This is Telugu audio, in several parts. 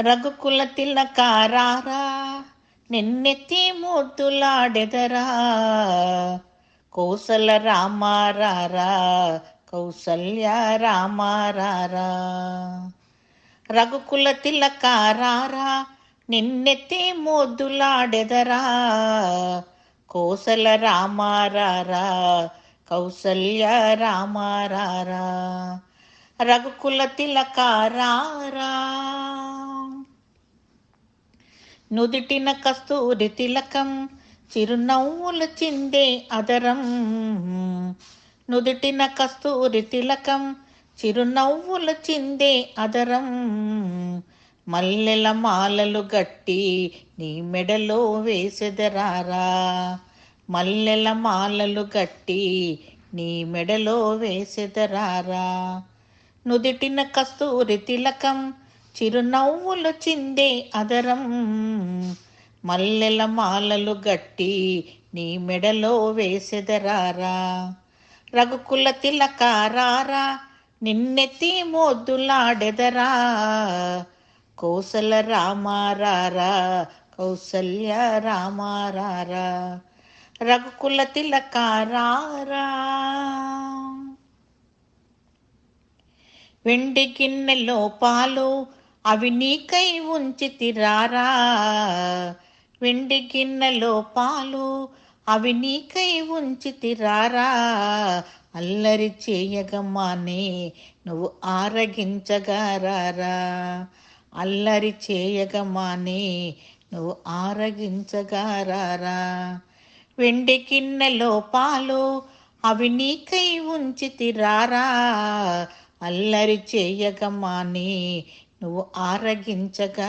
రఘుకుల తిలకారారా నిన్నెత్తి ముద్దులాడెదరా. కోసల రామారారా కౌసల్య రామారారా. రఘుకుల తిలకారారా నిన్నెత్తి ముద్దులాడెదరా. కోసల రామారారా కౌసల్య రామారారా. రఘుకుల తిలకారారా నుదిటిన కస్తూరి తిలకం చిరునవ్వులు చిందే అదరం. నుదిటిన కస్తూరి తిలకం చిరునవ్వులు చిందే అదరం. మల్లెల మాలలు గట్టి నీ మెడలో వేసెదరారా. మల్లెల మాలలు గట్టి నీ మెడలో వేసెదరారా. నుదిటిన కస్తూరి తిలకం చిరునవ్వులు చిందే అదరం. మల్లెల మాలలు గట్టి నీ మెడలో వేసెదరారా. రఘుకుల తిలకారారా నిన్నెత్తి మోద్దులాడెదరా. కోసల రామారారా కౌసల్య రామారారా. రఘుకుల తిలకారారా వెండి గిన్నెలో పాలు అవి నీకై ఉంచితిరారా. వెండి గిన్నెలో పాలు అవి నీకై ఉంచితిరారా. అల్లరి చేయగమానే నువ్వు ఆరగించగారారా. అల్లరి చేయగమానే నువ్వు ఆరగించగారారా. వెండి గిన్నెలో పాలు అవి నీకై ఉంచితిరారా. అల్లరి చేయగమాని నువ్వు ఆరగించగారారా.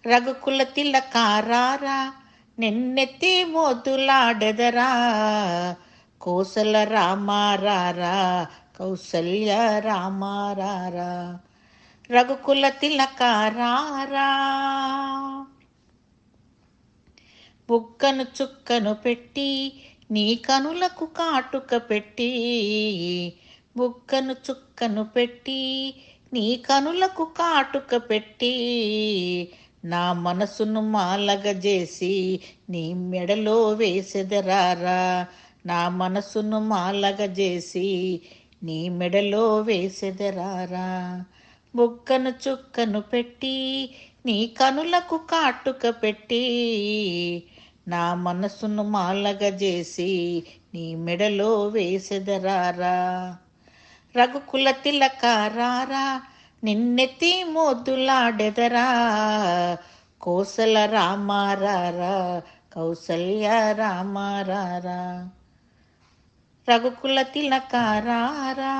రఘుకుల తిలకారారా నిన్నెత్తి మోదులాడెదరా. కోసల రామారారా కౌసల్య రామారారా. రఘుకుల తిలకారారా బుక్కను చుక్కను పెట్టి నీ కనులకు కాటుక పెట్టి. బుక్కను చుక్కను పెట్టి నీ కనులకు కాటుక పెట్టి. నా మనసును మాలగ చేసి నీ మెడలో వేసెదరారా. నా మనసును మాలగ చేసి నీ మెడలో వేసెదరారా. బుక్కను చుక్కను పెట్టి నీ కనులకు కాటుక పెట్టి. నా మనసును మాలగ చేసి నీ మెడలో వేసెదరారా. రఘుకుల తిలకారారా నిన్నెత్తి మోద్దులాడెదరా. కోసల రామారారా కౌసల్య రామారారా. రఘుకుల తిలకారారా.